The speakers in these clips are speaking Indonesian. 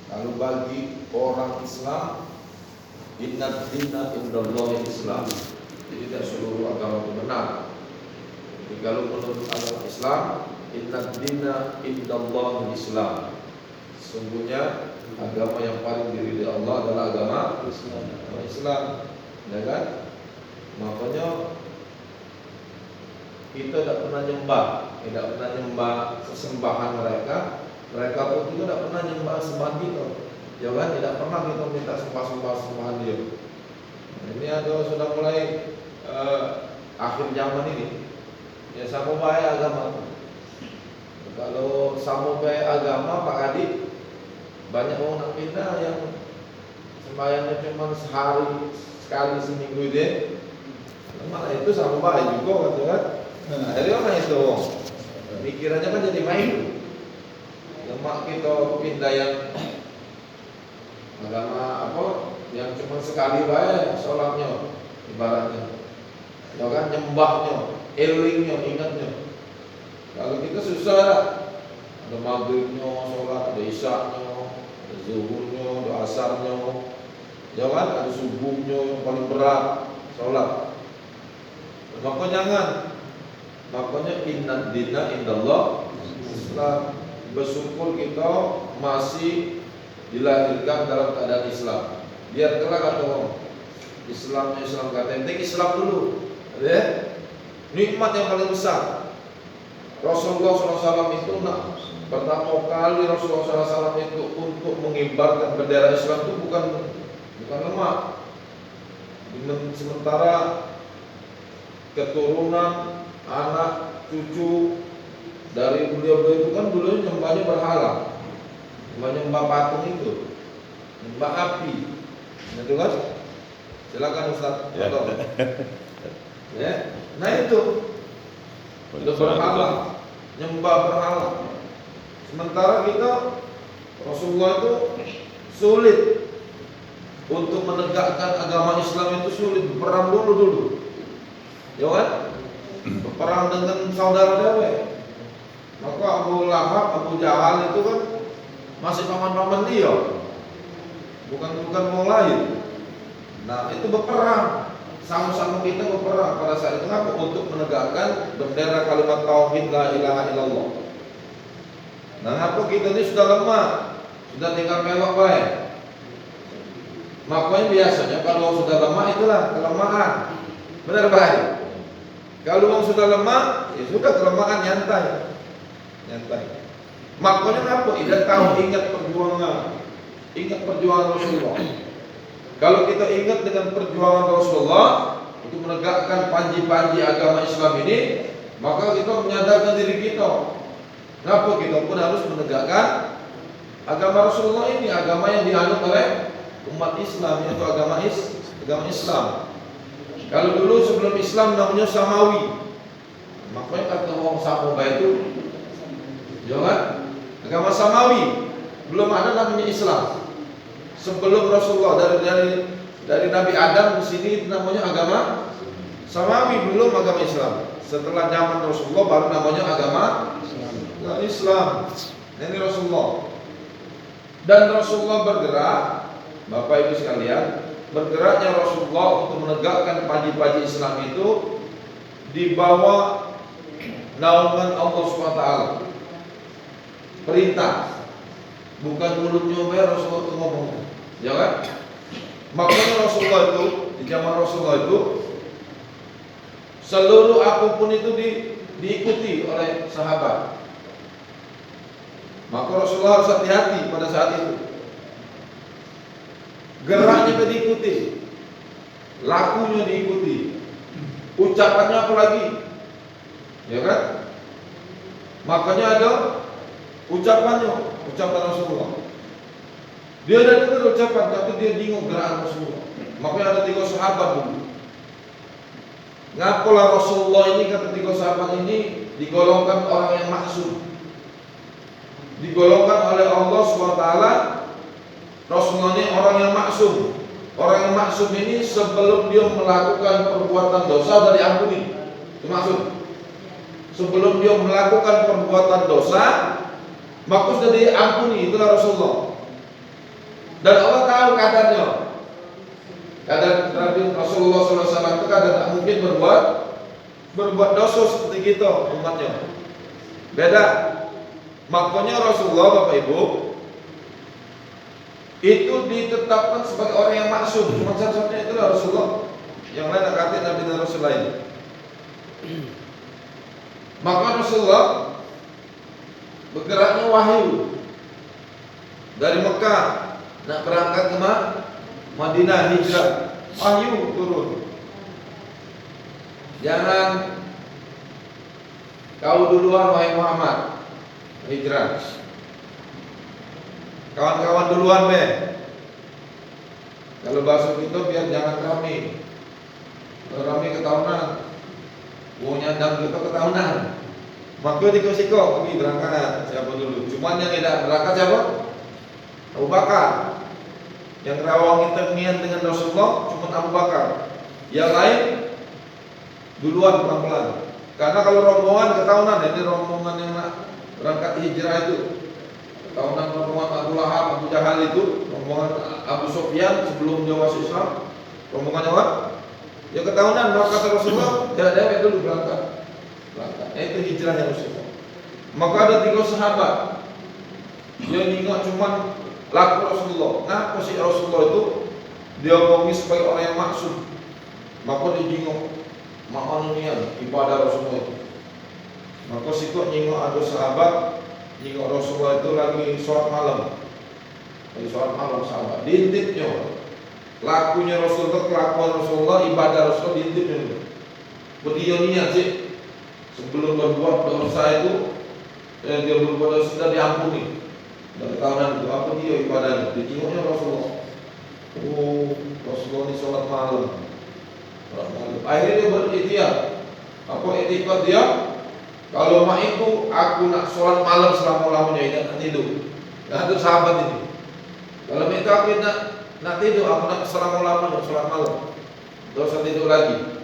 Kalau bagi orang Islam, inna dinna indallahi Islam. Jadi tidak seluruh agama itu benar. Jadi kalau menurut agama Islam, inna dinna indallahi Islam. Sesungguhnya agama yang paling diridhai Allah adalah agama Islam. Ya kan? Makanya kita tidak pernah nyembah sesembahan mereka. Mereka pun juga tidak pernah nyembah sembahan kita. Ya kan? Tidak pernah kita minta sembahan dia. Nah, ini ada sudah mulai akhir zaman ini. Ya sama baik agama. Kalau sama baik agama Pak Kadip, banyak orang kita yang sembahyangnya cuma sehari sekali seminggu itu. Malah itu sama baik juga gitu kan. Nah, dari mana itu? Pikirannya kan jadi main. Lemak kita pindah yang agama apa yang cuma sekali baik sholatnya ibaratnya. Ya kan nyembahnya, elingnya, ingatnya. Kalau kita susah, ada maghribnya sholat, ada isyaknya, ada zuhurnya, ada asarnya, ya kan ada subuhnya yang paling berat sholat. Maka jangan, makanya inna dinna indallah Islam. Bersyukur kita masih dilahirkan dalam keadaan Islam. Biar kelak atau Islamnya Islam kata penting Islam dulu, ya. Nikmat yang paling besar. Rasulullah SAW itu pertama kali Rasulullah SAW itu untuk mengibarkan bendera Islam itu bukan lemah. Sementara keturunan, anak, cucu dari beliau itu kan dulu nyembahnya berhala, nyembah patung itu, nyembah api, itu kan? Silakan Ustaz. Ya, nah itu berhala, nyembah berhala. Sementara kita Rasulullah itu sulit untuk menegakkan agama Islam itu sulit, perang dulu, ya kan? Perang dengan saudara dia. Maka Abu Lahab, Abu Jahal itu kan masih paman-paman dia, bukan orang lain. Nah itu berperang, sama-sama kita berperang pada saat itu apa? Untuk menegakkan bendera kalimat tauhid la ilaha illallah. Nah apa kita ini sudah lemah, sudah tinggal melok baik. Makanya biasanya kalau sudah lemah itulah kelemahan, benar baik. Kalau orang sudah lemah, ya sudah kelemahan nyantai. Makanya apa? Tidak tahu ingat perjuangan Rasulullah. Kalau kita ingat dengan perjuangan Rasulullah untuk menegakkan panji-panji agama Islam ini, maka kita menyadarkan diri kita. Kenapa kita pun harus menegakkan agama Rasulullah ini, agama yang dianut oleh umat Islam, yaitu agama Islam. Kalau dulu sebelum Islam namanya Samawi. Makanya kata orang Samoba itu, jangan agama Samawi, belum ada namanya Islam. Sebelum Rasulullah dari Nabi Adam di sini namanya agama Samawi, belum agama Islam. Setelah zaman Rasulullah baru namanya agama Islam. Ini Rasulullah. Dan Rasulullah bergerak, Bapak Ibu sekalian, bergeraknya Rasulullah untuk menegakkan panji-panji Islam itu di bawah naungan Allah SWT. Perintah, bukan mulutnya Rasulullah itu ngomong, ya kan? Makanya Rasulullah itu di zaman Rasulullah itu seluruh apapun itu diikuti oleh sahabat. Maka Rasulullah harus hati-hati pada saat itu. Geraknya diikuti, lakunya diikuti, ucapannya apalagi, ya kan? Makanya ada ucapan Rasulullah. Dia ada dengar ucapan, tapi dia bingung gerakan Rasulullah. Makanya ada 3 sahabat dulu. Ngapalah Rasulullah ini, kata 3 sahabat ini digolongkan orang yang maksum, digolongkan oleh Allah SWT. Rasulullah ini orang yang maksum. Orang yang maksum ini sebelum dia melakukan perbuatan dosa sudah diampuni. Itu maksud. Sebelum dia melakukan perbuatan dosa maka sudah diampuni, itulah Rasulullah. Dan Allah tahu kadarnya. Kadar Nabi Rasulullah SAW itu kadang tak mungkin berbuat dosa seperti kita umatnya. Beda. Makanya Rasulullah Bapak Ibu itu ditetapkan sebagai orang yang maksum. Cuma satu-satunya itu Rasulullah. Yang lain nak kata Nabi dan Rasul lain. Maka Rasulullah bergeraknya wahyu dari Mekah nak berangkat ke Madinah hijrah, wahyu turun. Jangan kau duluan wahai Muhammad hijrah. Kawan-kawan duluan be. Kalau bahasa kita biar jangan rame. Kalau rame ketahunan. Wong nyandang kita ketahunan. Maka dikosiko pergi berangkat siapa dulu. Cuman yang tidak berangkat siapa? Abu Bakar. Yang rawangi termian dengan Rasulullah cuma Abu Bakar. Yang lain duluan pelan-pelan. Karena kalau rombongan ketahunan, ini rombongan yang nak berangkat hijrah itu. Ketahunan rombongan Abu Lahab, Abu Jahal itu, rombongan Abu Sufyan sebelum dia masuk Islam. Rombongan apa? Ya ketahunan kata Rasulullah, dia dulu berangkat. Itu hijrahnya Rasulullah. Maka ada 3 sahabat. Dia ingat cuma laku Rasulullah. Ngapa sih Rasulullah itu dia ngomong sebagai orang yang maksud. Maka dia jingok makanya ibadah Rasulullah itu. Maka sikok nyingok ada sahabat nyingok Rasulullah itu lagi sholat malam. Lagi sholat malam sahabat. Diintipnya lakunya Rasulullah, kelakuan Rasulullah, ibadah Rasulullah diintipnya. Beliau niat sih sebelum berbuat dosa itu dia berbuat dosa sudah diampuni. Dan ketahuan itu apa dia ibadahnya? Dijingoknya Rasulullah. Oh, Rasulullah ini sholat malam. Akhirnya dia berikhtiar. Apa ikhtiar dia? Kalau mak itu aku nak sholat malam selama-lamanya ini nak tidur. Dan itu sahabat ini. Kalau itu aku nak tidur, aku nak selama-lamanya sholat malam. Dosa tidur lagi.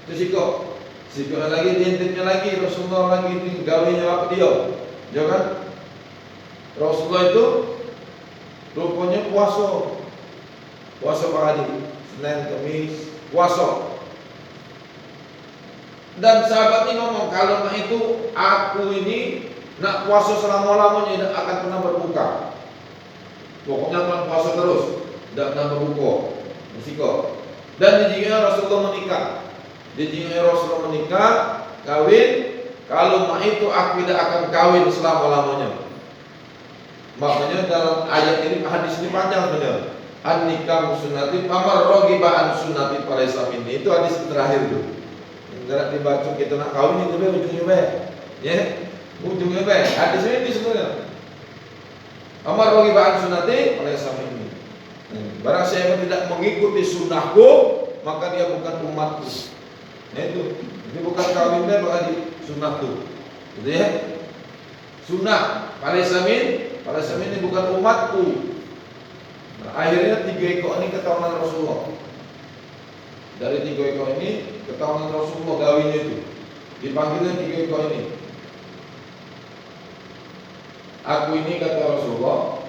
Itu sikok lagi diintipnya lagi Rasulullah lagi gawinya apa dia? Jangan Rasulullah itu rupanya puasa pagi, Senin, Kamis, puasa. Dan sahabat ini ngomong kalau mak itu aku ini nak puasa selama-lamanya tidak akan pernah berbuka. Pokoknya akan puasa terus, tidak pernah berbuka. Risiko. Dan dijinya Rasulullah menikah. Dijinya Rasulullah menikah, kawin. Kalau mak itu aku tidak akan kawin selama-lamanya. Makanya dalam ayat ini hadis ini panjang benar. An-nikah sunnati pamar rogibaan sunnati pada Islam ini. Itu hadis terakhir tuh. Enggak dibaca kita nak kawin itu ujungnya be. Ya. Ujungnya be. Hadis ini sebenarnya. Pamar rogibaan sunnati pada Islam ini. Barang siapa tidak mengikuti sunnahku, maka dia bukan umatku. Nah itu. Ini bukan kawin be berarti sunnahku. Gitu ya. Sunnah pada Islam ini bukan umatku. Nah, akhirnya 3 ekor ini ketahuan Rasulullah. Dari 3 ekor ini ketahuan Rasulullah gawinya itu. Dipanggilnya 3 ekor ini. Aku ini kata Rasulullah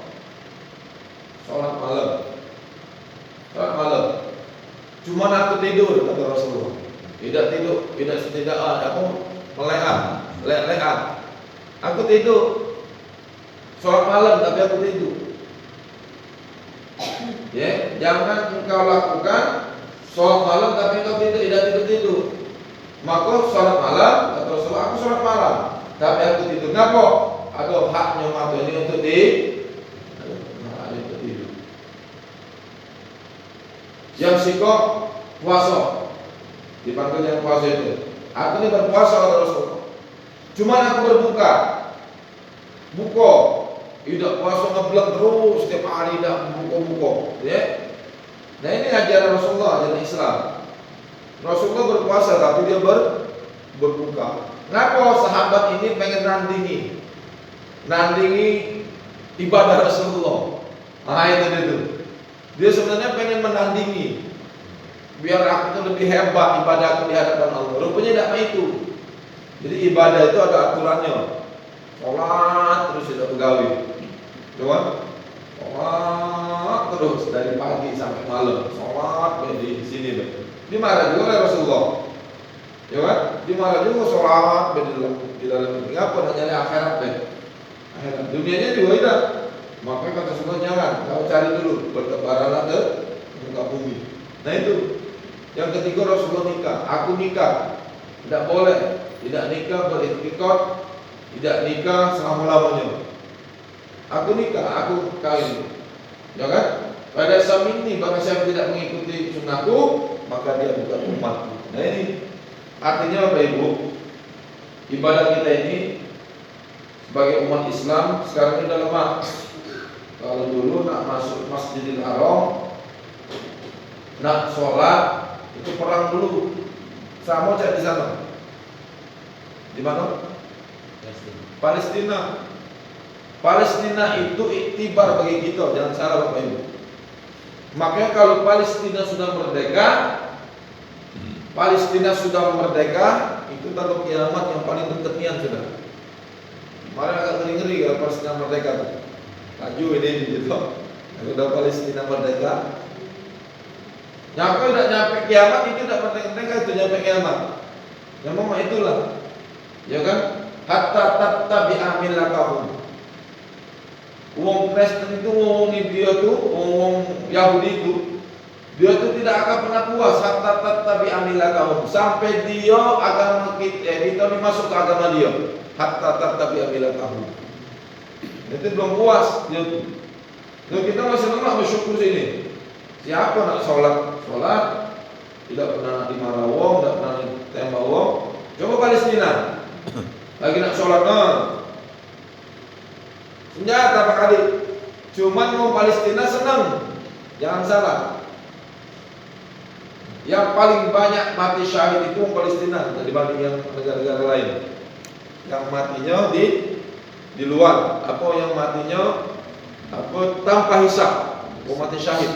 sholat malam. Sholat malam. Cuma aku tidur kata Rasulullah. Tidak tidur, tidak aku meleak. Aku tidur. Sholat malam tapi aku tidur. Ya, jangan engkau lakukan sholat malam tapi engkau tidak tidur. Maka sholat malam atau sholat aku sholat malam tapi aku tidur. Ngapa? Ada haknya mata ini untuk tidur. Yang sikok puasa dipanggil yang puasa itu. Aku ini berpuasa kata Rasulullah. Cuma aku berbuka. Tidak puasa ngeblek terus setiap hari tidak buka, ya. Nah ini ajaran Rasulullah, ajaran Islam. Rasulullah berpuasa tapi dia berbuka. Kenapa sahabat ini pengen nandingi ibadah Rasulullah? Nah itu. Dia sebenarnya pengen menandingi, biar aku tuh lebih hebat ibadahku di hadapan Allah. Rupanya tidak itu. Jadi ibadah itu ada aturannya. Sholat terus tidak pegawai. Coba sholat terus dari pagi sampai malam, sholat di sini deh. Dimarah juga oleh Rasulullah, ya kan? Dimarah juga sholat di dalam ini. Apa nyari akhirat deh? Akhirat dunianya juga tidak. Makanya kata Rasulullah jangan, kau cari dulu bertebaranlah ke muka bumi. Nah itu. Yang ketiga Rasulullah nikah, aku nikah, tidak boleh, tidak nikah beriktikad, tidak nikah selama-lamanya. Aku nikah, aku kawin, ya kan? Pada saat ini, bagi siapa tidak mengikuti sunnahku, maka dia bukan umatku. Nah ini artinya apa ibu? Ibadah kita ini sebagai umat Islam sekarang ini udah lemah. Kalau dulu nak masuk Masjidil Haram, nak sholat itu perang dulu. Sama cek di sana. Di mana? Palestina. Palestina itu iktibar bagi kita, jangan salah Bapak Ibu. Makanya kalau Palestina sudah merdeka, itu kalau kiamat yang paling dekatnya sudah. Kemarin agak ngeri-ngeri kalau Palestina merdeka tuh. Laju ini gitu. Sudah Palestina merdeka. Nyampe udah nyampe kiamat itu udah merdeka itu nyampe kiamat. Ya memang itulah. Ya kan? Hatta tattabi'a millatahum. Wong Kristen itu ngomongin dia tuh, ngomong Yahudi itu, dia tuh tidak akan pernah puas hatta tattabi'a millatahum sampai dia agama kita masuk ke agama dia. Hatta tattabi'a millatahum. Itu belum puas dia tuh. Lalu kita masih lemah bersyukur sini. Siapa nak sholat, tidak pernah dimarah wong, tidak pernah ditembak wong. Coba Palestina, lagi nak sholat senjata Pak Kadi. Cuman mau Palestina senang, jangan salah. Yang paling banyak mati syahid itu Palestina dibanding yang negara-negara lain. Yang matinya di luar, apa yang matinya tanpa hisab, mati syahid.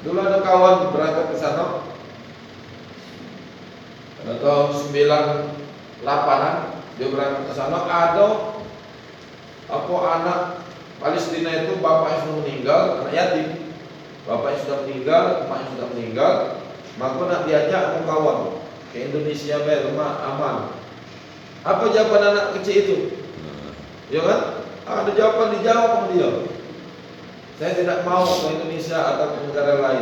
Dulu ada kawan berangkat ke sana pada tahun 98-an, dia berangkat ke sana, ada anak Palestina itu bapaknya sudah meninggal, anak yatim. Bapaknya sudah meninggal, emaknya sudah meninggal, maka nak diajak sama kawan ke Indonesia biar rumah aman. Apa jawaban anak kecil itu? Ya kan? Ada jawaban dijawab sama dia. Saya tidak mau ke Indonesia atau ke negara lain.